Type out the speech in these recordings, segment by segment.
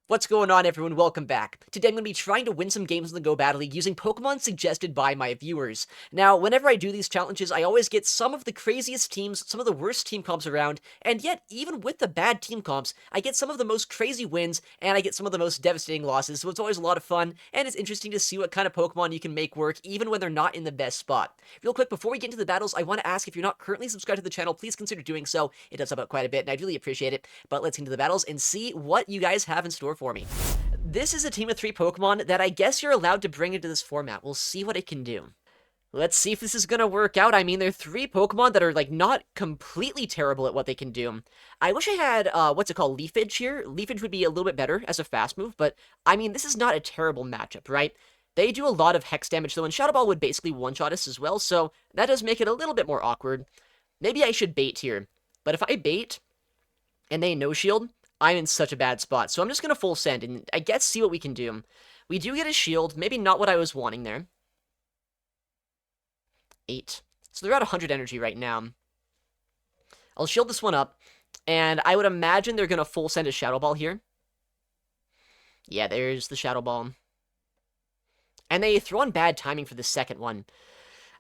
What's going on, everyone? Welcome back. Today I'm going to be trying to win some games in the Go Battle League using Pokemon suggested by my viewers. Now, whenever I do these challenges, I always get some of the craziest teams, some of the worst team comps around, and yet, even with the bad team comps, I get some of the most crazy wins, and I get some of the most devastating losses, so it's always a lot of fun, and it's interesting to see what kind of Pokemon you can make work, even when they're not in the best spot. Real quick, before we get into the battles, I want to ask if you're not currently subscribed to the channel, please consider doing so. It does help out quite a bit, and I'd really appreciate it. But let's get into the battles and see what you guys have in store for me. This is a team of 3 Pokemon that I guess you're allowed to bring into this format. We'll see what it can do. Let's see if this is gonna work out. I mean, they're 3 Pokemon that are, like, not completely terrible at what they can do. I wish I had, what's it called, Leafage here. Leafage would be a little bit better as a fast move, but, I mean, this is not a terrible matchup, right? They do a lot of Hex damage, though, and Shadow Ball would basically one-shot us as well, so that does make it a little bit more awkward. Maybe I should bait here, but if I bait, and they no-shield, I'm in such a bad spot. So I'm just going to full send and I guess see what we can do. We do get a shield. Maybe not what I was wanting there. 8. So they're at 100 energy right now. I'll shield this one up. And I would imagine they're going to full send a Shadow Ball here. Yeah, there's the Shadow Ball. And they throw on bad timing for the second one.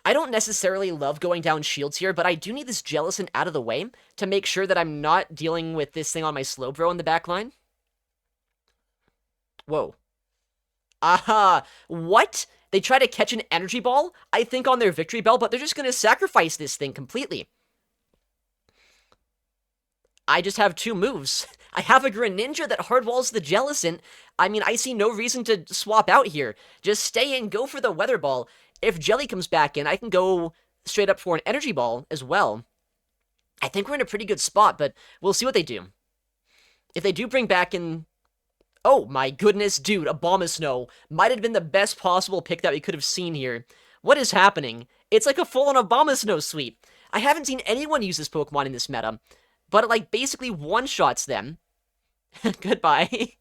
I don't necessarily love going down shields here, but I do need this Jellicent out of the way to make sure that I'm not dealing with this thing on my Slowbro in the back line. Whoa. Aha! What? They try to catch an Energy Ball, I think, on their Victory Bell, but they're just going to sacrifice this thing completely. I just have 2 moves. I have a Greninja that hardwalls the Jellicent. I mean, I see no reason to swap out here. Just stay in, go for the Weather Ball. If Jelly comes back in, I can go straight up for an Energy Ball as well. I think we're in a pretty good spot, but we'll see what they do. If they do bring back in... Oh my goodness, dude, Abomasnow might have been the best possible pick that we could have seen here. What is happening? It's like a full-on Abomasnow sweep. I haven't seen anyone use this Pokemon in this meta, but it, like, basically one-shots them. Goodbye.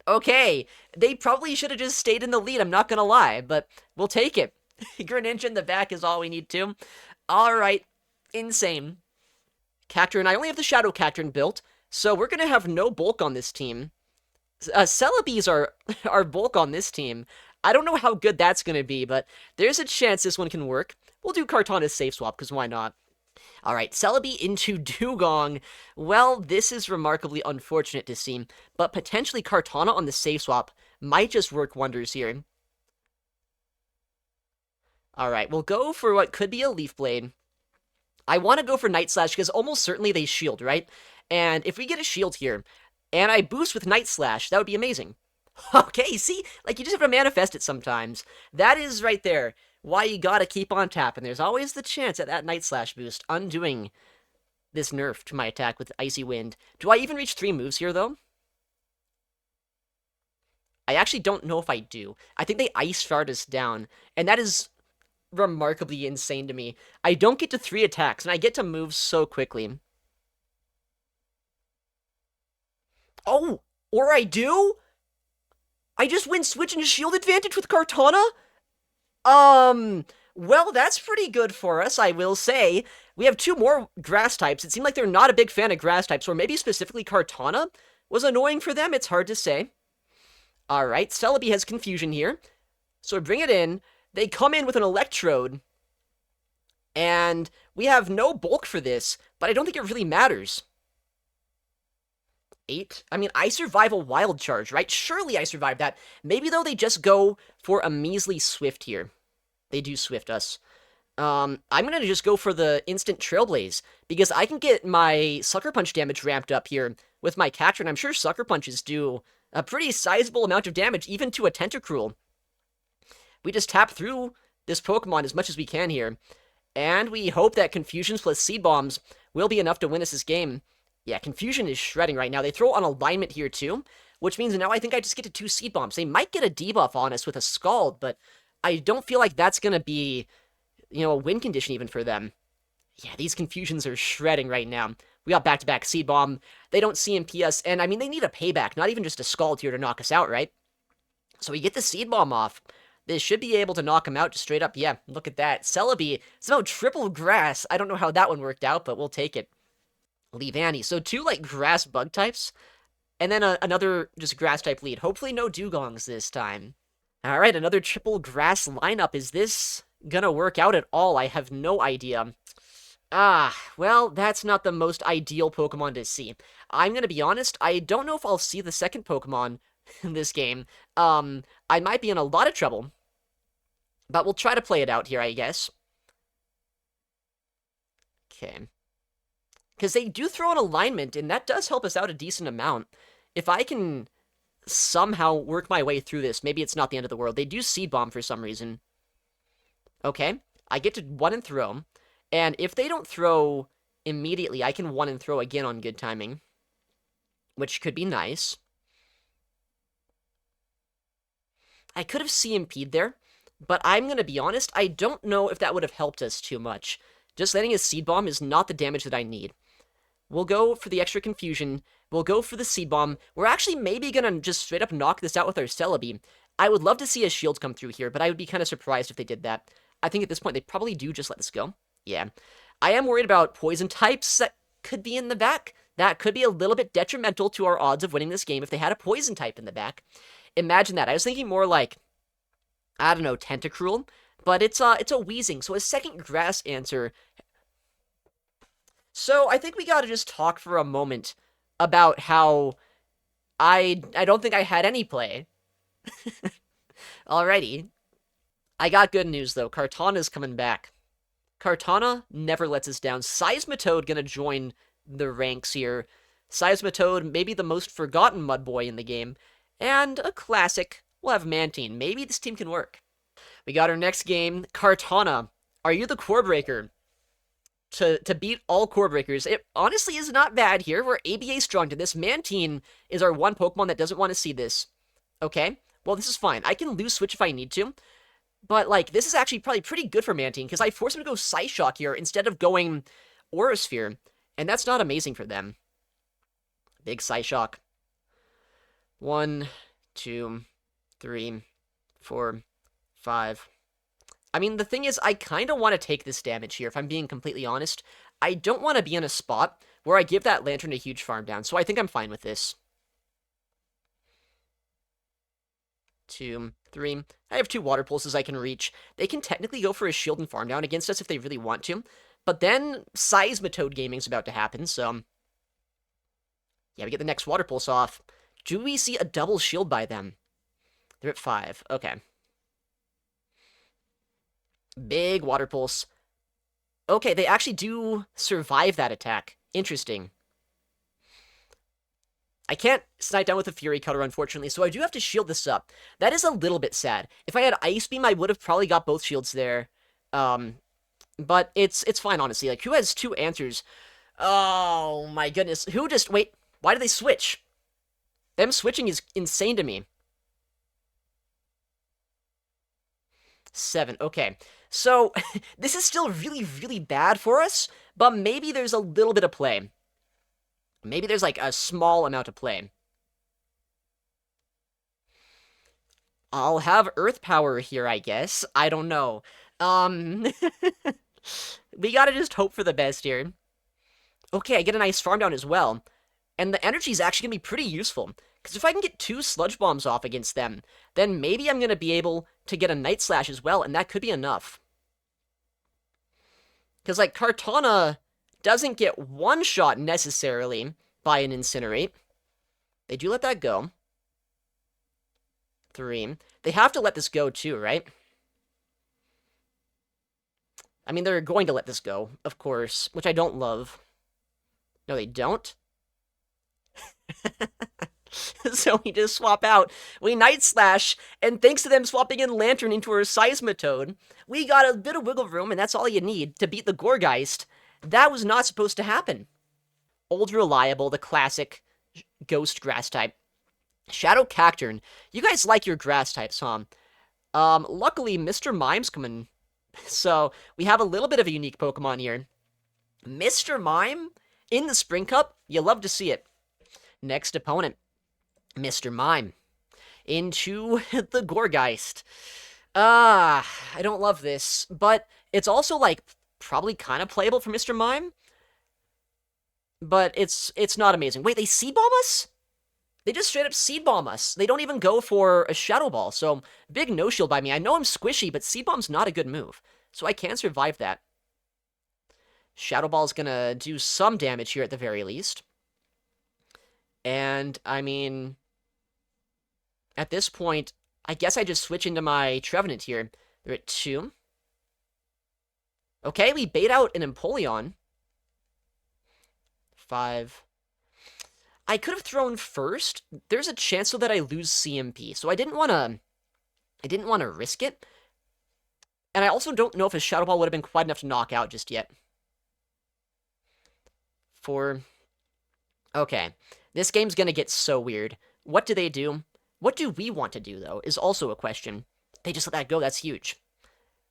Okay, they probably should have just stayed in the lead, I'm not gonna lie, but we'll take it. Greninja in the back is all we need to. Alright, insane. Cacturne, I only have the Shadow Cacturne built, so we're gonna have no bulk on this team. Celebes are bulk on this team. I don't know how good that's gonna be, but there's a chance this one can work. We'll do Kartana's safe swap, because why not? Alright, Celebi into Dugong. Well, this is remarkably unfortunate to see, but potentially Kartana on the safe swap might just work wonders here. Alright, we'll go for what could be a Leaf Blade. I want to go for Night Slash because almost certainly they shield, right? And if we get a shield here, and I boost with Night Slash, that would be amazing. Okay, see? Like, you just have to manifest it sometimes. That is right there why you gotta keep on tapping. There's always the chance at that Night Slash boost undoing this nerf to my attack with Icy Wind. Do I even reach 3 moves here, though? I actually don't know if I do. I think they Ice Shard us down, and that is remarkably insane to me. I don't get to 3 attacks, and I get to move so quickly. Oh, or I do? I just win Switch and Shield advantage with Kartana? Well, that's pretty good for us, I will say. We have 2 more grass types. It seemed like they're not a big fan of grass types, or maybe specifically Kartana was annoying for them. It's hard to say. Alright, Celebi has Confusion here. So we bring it in. They come in with an Electrode. And we have no bulk for this, but I don't think it really matters. 8? I mean, I survive a Wild Charge, right? Surely I survived that. Maybe, though, they just go for a measly Swift here. They do Swift us. I'm gonna just go for the instant Trailblaze, because I can get my Sucker Punch damage ramped up here with my Cacturne. I'm sure Sucker Punches do a pretty sizable amount of damage, even to a Tentacruel. We just tap through this Pokemon as much as we can here, and we hope that Confusions plus Seed Bombs will be enough to win us this game. Yeah, Confusion is shredding right now. They throw on Alignment here, too, which means now I think I just get to 2 Seed Bombs. They might get a debuff on us with a Scald, but I don't feel like that's going to be, you know, a win condition even for them. Yeah, these Confusions are shredding right now. We got back-to-back Seed Bomb. They don't CMP us, and I mean, they need a payback, not even just a Scald here to knock us out, right? So we get the Seed Bomb off. This should be able to knock him out just straight up. Yeah, look at that. Celebi, somehow triple grass. I don't know how that one worked out, but we'll take it. Leavanny. So 2, like, grass bug types. And then another just grass-type lead. Hopefully no dugongs this time. Alright, another triple grass lineup. Is this gonna work out at all? I have no idea. Well, that's not the most ideal Pokemon to see. I'm gonna be honest, I don't know if I'll see the second Pokemon in this game. I might be in a lot of trouble. But we'll try to play it out here, I guess. Okay. Because they do throw an alignment, and that does help us out a decent amount. If I can somehow work my way through this, maybe it's not the end of the world. They do Seed Bomb for some reason. Okay. I get to one and throw. And if they don't throw immediately, I can one and throw again on good timing. Which could be nice. I could have CMP'd there, but I'm going to be honest, I don't know if that would have helped us too much. Just letting a Seed Bomb is not the damage that I need. We'll go for the extra confusion. We'll go for the Seed Bomb. We're actually maybe going to just straight up knock this out with our Celebi. I would love to see a shield come through here, but I would be kind of surprised if they did that. I think at this point they probably do just let this go. Yeah. I am worried about poison types that could be in the back. That could be a little bit detrimental to our odds of winning this game if they had a poison type in the back. Imagine that. I was thinking more like, I don't know, Tentacruel, but it's a Weezing, so a second grass answer. So I think we gotta just talk for a moment about how I don't think I had any play. Alrighty. I got good news though. Kartana's coming back. Kartana never lets us down. Seismitoad gonna join the ranks here. Seismitoad, maybe the most forgotten mud boy in the game. And a classic. We'll have Mantine. Maybe this team can work. We got our next game. Kartana. Are you the core breaker? To beat all core breakers. It honestly is not bad here. We're ABA strong to this. Mantine is our one Pokemon that doesn't want to see this. Okay? Well, this is fine. I can lose Switch if I need to. But, like, this is actually probably pretty good for Mantine, because I force him to go Psyshock here instead of going Aurasphere. And that's not amazing for them. Big Psyshock. 1, 2, 3, 4, 5. I mean, the thing is, I kind of want to take this damage here, if I'm being completely honest. I don't want to be in a spot where I give that Lantern a huge farm down, so I think I'm fine with this. 2, 3. I have 2 Water Pulses I can reach. They can technically go for a shield and farm down against us if they really want to, but then Seismitoad Gaming's about to happen, so... Yeah, we get the next Water Pulse off. Do we see a double shield by them? They're at 5. Okay. Big Water Pulse. Okay, they actually do survive that attack. Interesting. I can't snipe down with a Fury Cutter, unfortunately, so I do have to shield this up. That is a little bit sad. If I had Ice Beam, I would have probably got both shields there. But it's fine, honestly. Like, who has 2 answers? Oh, my goodness. Who just... Wait, why did they switch? Them switching is insane to me. 7, okay. So, this is still really, really bad for us, but maybe there's a little bit of play. Maybe there's, like, a small amount of play. I'll have Earth Power here, I guess. I don't know. We gotta just hope for the best here. Okay, I get a nice farm down as well. And the energy is actually gonna be pretty useful. Because if I can get 2 Sludge Bombs off against them, then maybe I'm gonna be able to get a Night Slash as well, and that could be enough. Because, like, Kartana doesn't get one-shot necessarily by an Incinerate. They do let that go. 3. They have to let this go too, right? I mean, they're going to let this go, of course, which I don't love. No, they don't. So we just swap out. We Night Slash, and thanks to them swapping in Lantern into our Seismitoad, we got a bit of wiggle room, and that's all you need to beat the Gourgeist. That was not supposed to happen. Old Reliable, the classic Ghost Grass type. Shadow Cacturn. You guys like your grass types, huh? Luckily, Mr. Mime's coming. So, we have a little bit of a unique Pokemon here. Mr. Mime in the Spring Cup, you love to see it. Next opponent, Mr. Mime. Into the Gourgeist. I don't love this, but it's also, like, probably kind of playable for Mr. Mime. But it's not amazing. Wait, they C-bomb us? They just straight up Seed Bomb us. They don't even go for a Shadow Ball, so big no-shield by me. I know I'm squishy, but Seed Bomb's not a good move, so I can survive that. Shadow Ball's gonna do some damage here at the very least. And, I mean, at this point, I guess I just switch into my Trevenant here. They're at 2. Okay, we bait out an Empoleon. 5. I could have thrown first. There's a chance though that I lose CMP, so I didn't want to risk it. And I also don't know if a Shadow Ball would have been quite enough to knock out just yet. 4. Okay. This game's gonna get so weird. What do they do? What do we want to do, though, is also a question. They just let that go. That's huge.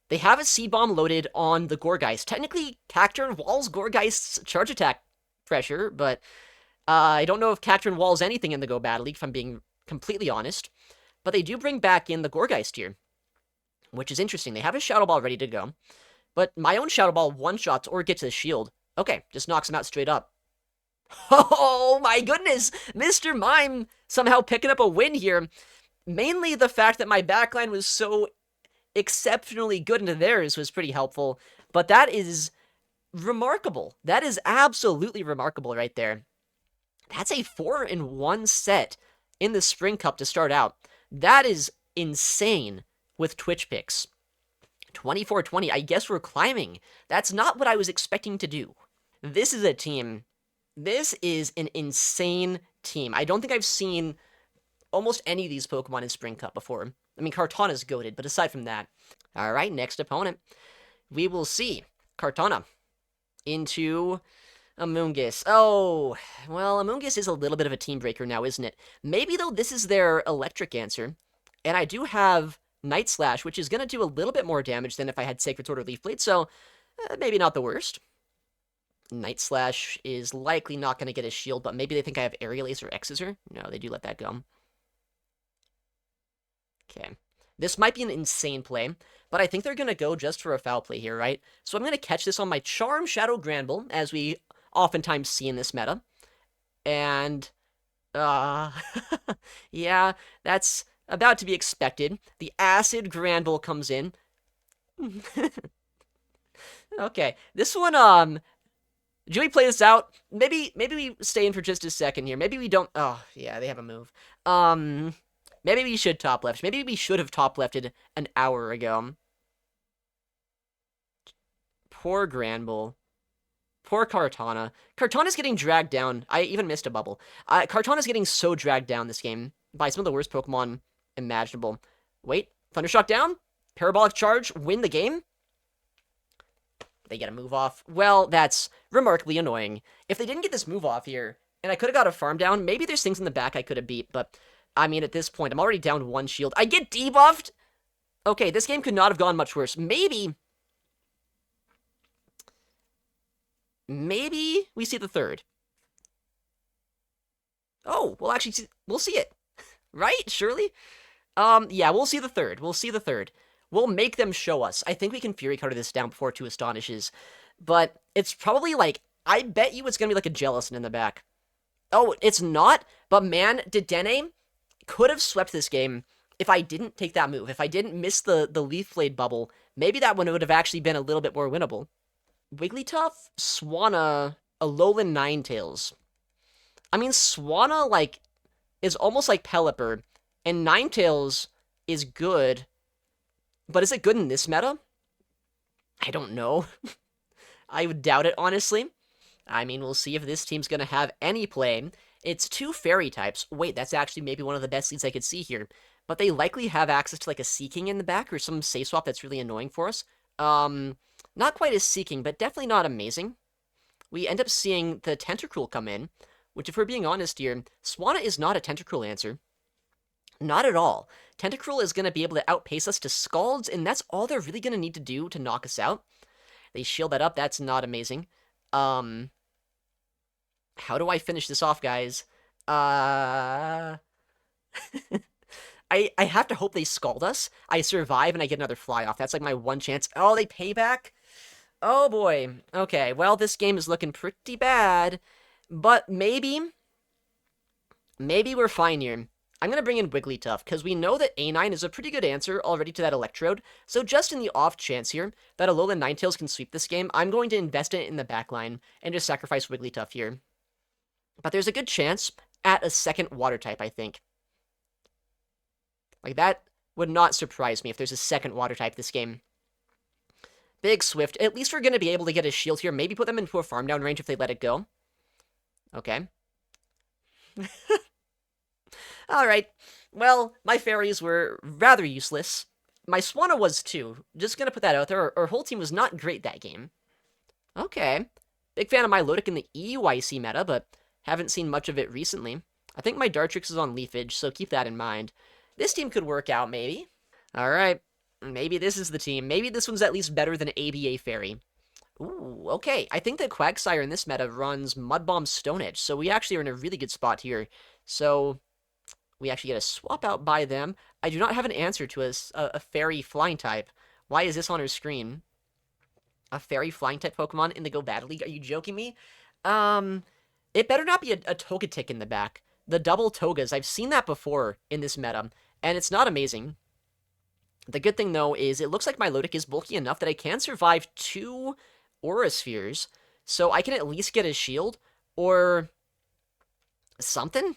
They have a Seed Bomb loaded on the Gourgeist. Technically, Cacturne walls Gourgeist's charge attack pressure, but I don't know if Cacturne walls anything in the Go Battle League, if I'm being completely honest. But they do bring back in the Gourgeist here, which is interesting. They have a Shadow Ball ready to go, but my own Shadow Ball one-shots or gets to the shield. Okay, just knocks him out straight up. Oh my goodness! Mr. Mime somehow picking up a win here. Mainly the fact that my backline was so exceptionally good into theirs was pretty helpful, but that is remarkable. That is absolutely remarkable right there. That's a 4-in-1 set in the Spring Cup to start out. That is insane with Twitch picks. 24-20, I guess we're climbing. That's not what I was expecting to do. This is a team. This is an insane team. I don't think I've seen almost any of these Pokemon in Spring Cup before. I mean, Kartana's goated, but aside from that. Alright, next opponent. We will see Kartana into Amoonguss. Oh, well, Amoonguss is a little bit of a team breaker now, isn't it? Maybe, though, this is their electric answer. And I do have Night Slash, which is going to do a little bit more damage than if I had Sacred Sword or Leaf Blade, so maybe not the worst. Night Slash is likely not going to get a shield, but maybe they think I have Aerial Ace or X-Scissor. No, they do let that go. Okay. This might be an insane play, but I think they're going to go just for a foul play here, right? So I'm going to catch this on my Charm Shadow Granbull, as we oftentimes see in this meta. And, yeah, that's about to be expected. The Acid Granbull comes in. Okay, this one, do we play this out? Maybe we stay in for just a second here. Maybe we don't. Oh, yeah, they have a move. Maybe we should top left. Maybe we should have top lefted an hour ago. Poor Granbull. Poor Kartana. Kartana's getting dragged down. I even missed a bubble. Kartana's getting so dragged down this game by some of the worst Pokemon imaginable. Wait, Thundershock down? Parabolic Charge, win the game? They get a move off. Well, that's remarkably annoying. If they didn't get this move off here, and I could have got a farm down, maybe there's things in the back I could have beat, but I mean, at this point, I'm already down 1 shield. I get debuffed? Okay, this game could not have gone much worse. Maybe we see the third. Oh, we'll actually see, we'll see it. Right? Surely? Yeah, we'll see the third. We'll see the third. We'll make them show us. I think we can Fury Cutter this down before 2 Astonishes. But it's probably like, I bet you it's going to be like a Jellicent in the back. Oh, it's not? But man, Dedenne could have swept this game if I didn't take that move. If I didn't miss the Leaf Blade bubble, maybe that one would have actually been a little bit more winnable. Wigglytuff, Swanna, Alolan Ninetales. I mean, Swanna, like, is almost like Pelipper, and Ninetales is good, but is it good in this meta? I don't know. I would doubt it, honestly. I mean, we'll see if this team's going to have any play. It's 2 fairy types. Wait, that's actually maybe one of the best leads I could see here. But they likely have access to, like, a Seeking in the back or some safe swap that's really annoying for us. Not quite as Seeking, but definitely not amazing. We end up seeing the Tentacruel come in, which, if we're being honest here, Swanna is not a Tentacruel answer. Not at all. Tentacruel is going to be able to outpace us to Scalds, and that's all they're really going to need to do to knock us out. They shield that up. That's not amazing. How do I finish this off, guys? I have to hope they Scald us. I survive and I get another fly off. That's like my one chance. Oh, they pay back? Oh boy. Okay, well, this game is looking pretty bad. But maybe Maybe we're fine here. I'm going to bring in Wigglytuff, because we know that A9 is a pretty good answer already to that Electrode, so just in the off chance here that Alolan Ninetales can sweep this game, I'm going to invest it in the backline and just sacrifice Wigglytuff here. But there's a good chance at a second Water type, I think. Like, that would not surprise me if there's a second Water type this game. Big Swift. At least we're going to be able to get a shield here. Maybe put them into a farm down range if they let it go. Okay. Alright. Well, my fairies were rather useless. My Swanna was too. Just gonna put that out there. Our whole team was not great that game. Okay. Big fan of my Milotic in the EUIC meta, but haven't seen much of it recently. I think my Dartrix is on Leafage, so keep that in mind. This team could work out, maybe. Alright. Maybe this is the team. Maybe this one's at least better than ABA Fairy. Ooh, okay. I think that Quagsire in this meta runs Mud Bomb Stone Edge, so we actually are in a really good spot here. So, we actually get a swap out by them. I do not have an answer to a Fairy Flying type. Why is this on our screen? A Fairy Flying type Pokemon in the Go Battle League? Are you joking me? It better not be a Togetic in the back. The double Togas, I've seen that before in this meta, and it's not amazing. The good thing, though, is it looks like my Milotic is bulky enough that I can survive 2 Aura Spheres, so I can at least get a shield, or something?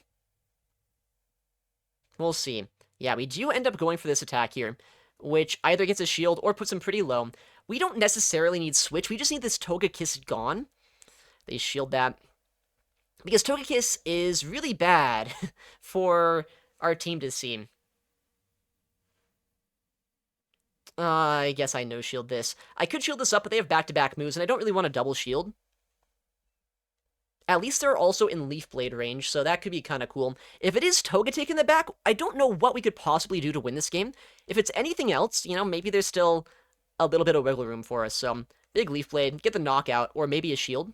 We'll see. Yeah, we do end up going for this attack here, which either gets a shield or puts him pretty low. We don't necessarily need Switch, we just need this Togekiss gone. They shield that. Because Togekiss is really bad for our team to see. I guess I no-shield this. I could shield this up, but they have back-to-back moves, and I don't really want to double shield. At least they're also in Leaf Blade range, so that could be kind of cool. If it is Togetic in the back, I don't know what we could possibly do to win this game. If it's anything else, you know, maybe there's still a little bit of wiggle room for us. So, big Leaf Blade, get the knockout, or maybe a shield.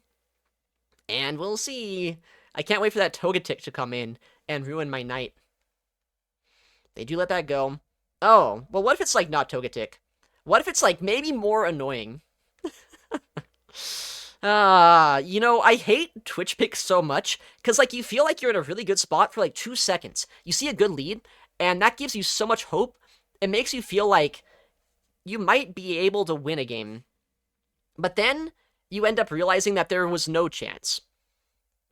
And we'll see. I can't wait for that Togetic to come in and ruin my night. They do let that go. Oh, well, what if it's, like, not Togetic? What if it's, like, maybe more annoying? You know, I hate Twitch picks so much, because, like, you feel like you're in a really good spot for, like, 2 seconds. You see a good lead, and that gives you so much hope. It makes you feel like you might be able to win a game. But then, you end up realizing that there was no chance.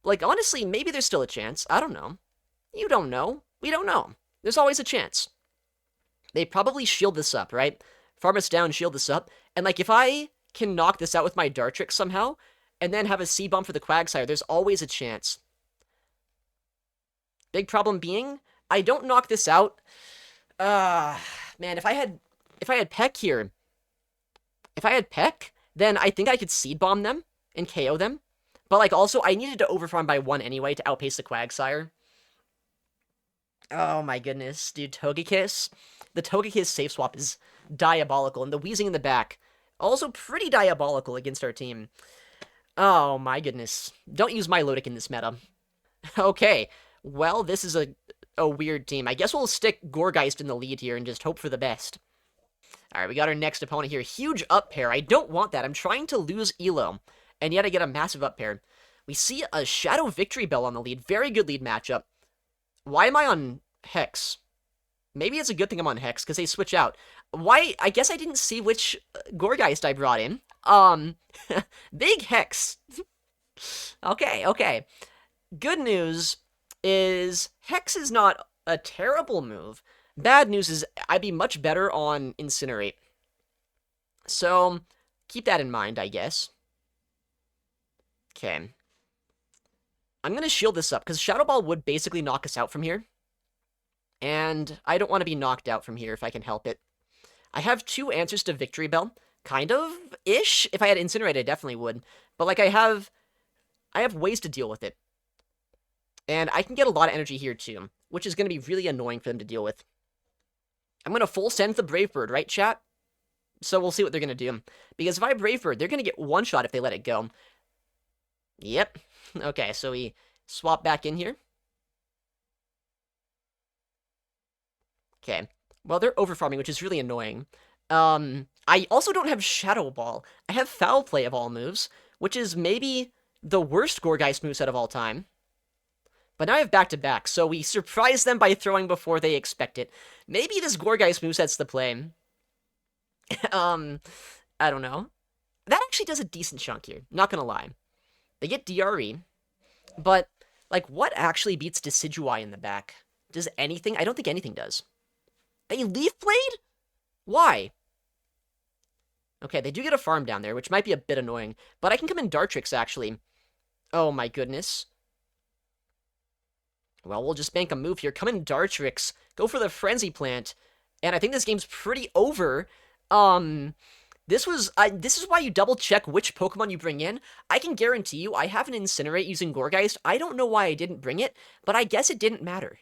Like, honestly, maybe there's still a chance. I don't know. You don't know. We don't know. There's always a chance. They probably shield this up, right? Farm us down, shield this up. And, like, if I can knock this out with my Dartrix somehow, and then have a C-Bomb for the Quagsire, there's always a chance. Big problem being, I don't knock this out. Man, if I had Peck here, then I think I could Seed Bomb them and KO them. But, like, also, I needed to overfarm by 1 anyway to outpace the Quagsire. Oh my goodness, dude, Togekiss. The Togekiss safe swap is diabolical, and the Weezing in the back, also pretty diabolical against our team. Oh my goodness. Don't use my Milotic in this meta. Okay, well, this is a weird team. I guess we'll stick Gourgeist in the lead here and just hope for the best. Alright, we got our next opponent here. Huge up pair. I don't want that. I'm trying to lose Elo, and yet I get a massive up pair. We see a Shadow Victory Bell on the lead. Very good lead matchup. Why am I on Hex? Maybe it's a good thing I'm on Hex, because they switch out. Why? I guess I didn't see which Gourgeist I brought in. Big Hex. Okay. Good news is Hex is not a terrible move. Bad news is I'd be much better on Incinerate. So, keep that in mind, I guess. Okay. I'm going to shield this up, because Shadow Ball would basically knock us out from here. And I don't want to be knocked out from here if I can help it. I have 2 answers to Victory Bell. Kind of-ish. If I had Incinerate, I definitely would. But, like, I have ways to deal with it. And I can get a lot of energy here, too, which is going to be really annoying for them to deal with. I'm going to full send the Brave Bird, right, chat? So we'll see what they're going to do. Because if I Brave Bird, they're going to get one shot if they let it go. Yep. Okay, so we swap back in here. Okay. Well, they're overfarming, which is really annoying. I also don't have Shadow Ball. I have Foul Play of all moves, which is maybe the worst Gourgeist moveset of all time. But now I have back-to-back, so we surprise them by throwing before they expect it. Maybe this Gourgeist moveset's the play. um, I don't know. That actually does a decent chunk here, not gonna lie. They get DRE, but, like, what actually beats Decidueye in the back? Does anything? I don't think anything does. They Leaf Blade? Why? Okay, they do get a farm down there, which might be a bit annoying, but I can come in Dartrix, actually. Oh my goodness. Well, we'll just bank a move here. Come in Dartrix. Go for the Frenzy Plant. And I think this game's pretty over. This is why you double check which Pokemon you bring in. I can guarantee you I have an Incinerate using Gourgeist. I don't know why I didn't bring it, but I guess it didn't matter.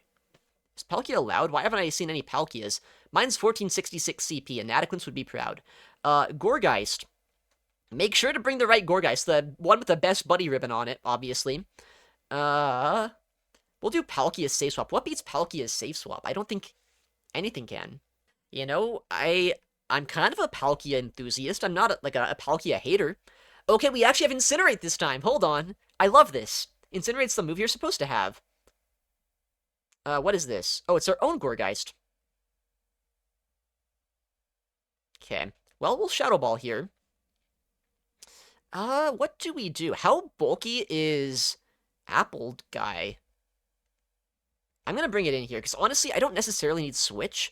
Is Palkia allowed? Why haven't I seen any Palkias? Mine's 1466 CP, and Inadequance would be proud. Gourgeist. Make sure to bring the right Gourgeist, the one with the best buddy ribbon on it, obviously. We'll do Palkia's Safe Swap. What beats Palkia's Safe Swap? I don't think anything can. You know, I'm kind of a Palkia enthusiast. I'm not a Palkia hater. Okay, we actually have Incinerate this time. Hold on. I love this. Incinerate's the move you're supposed to have. What is this? Oh, it's our own Gourgeist. Okay. Well, we'll Shadow Ball here. What do we do? How bulky is Apple Guy? I'm gonna bring it in here, because honestly, I don't necessarily need Switch.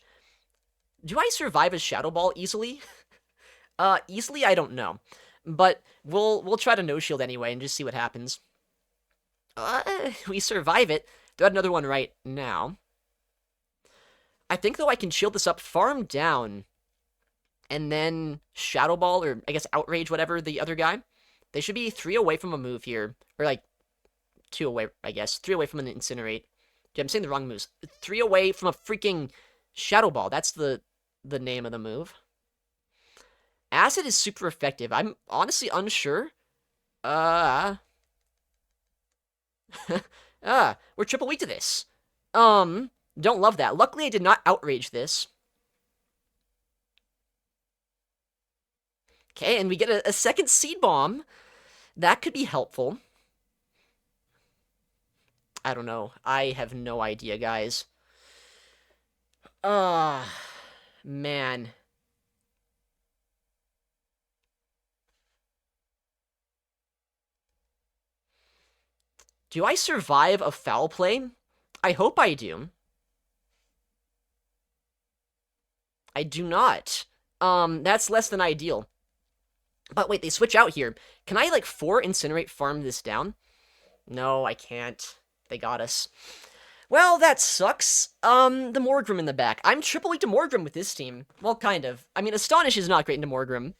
Do I survive a Shadow Ball easily? Easily, I don't know. But we'll try to no-shield anyway and just see what happens. We survive it. Do another one right now. I think, though, I can shield this up, farm down, and then Shadow Ball, or I guess Outrage, whatever, the other guy. They should be 3 away from a move here. Or, like, 2 away, I guess. 3 away from an Incinerate. Yeah, I'm saying the wrong moves. 3 away from a freaking Shadow Ball. That's the name of the move. Acid is super effective. I'm honestly unsure. We're triple weak to this. Don't love that. Luckily, I did not outrage this. Okay, and we get a second Seed Bomb. That could be helpful. I don't know. I have no idea, guys. Man. Do I survive a foul play? I hope I do. I do not. That's less than ideal. But wait, they switch out here. Can I, like, 4 Incinerate farm this down? No, I can't. They got us. Well, that sucks. The Morgrim in the back. I'm triple weak to Morgrim with this team. Well, kind of. I mean, Astonish is not great into Morgrim.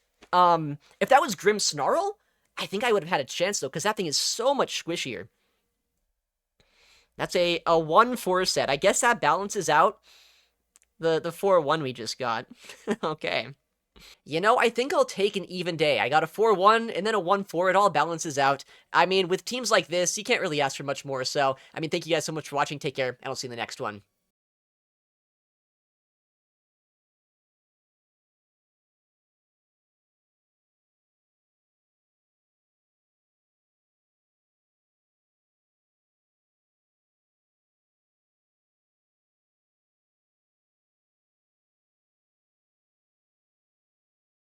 If that was Grimmsnarl, I think I would have had a chance, though, because that thing is so much squishier. That's a 1-4 set. I guess that balances out the 4-1 we just got. Okay. You know, I think I'll take an even day. I got a 4-1 and then a 1-4. It all balances out. I mean, with teams like this, you can't really ask for much more. So, I mean, thank you guys so much for watching. Take care, and I'll see you in the next one.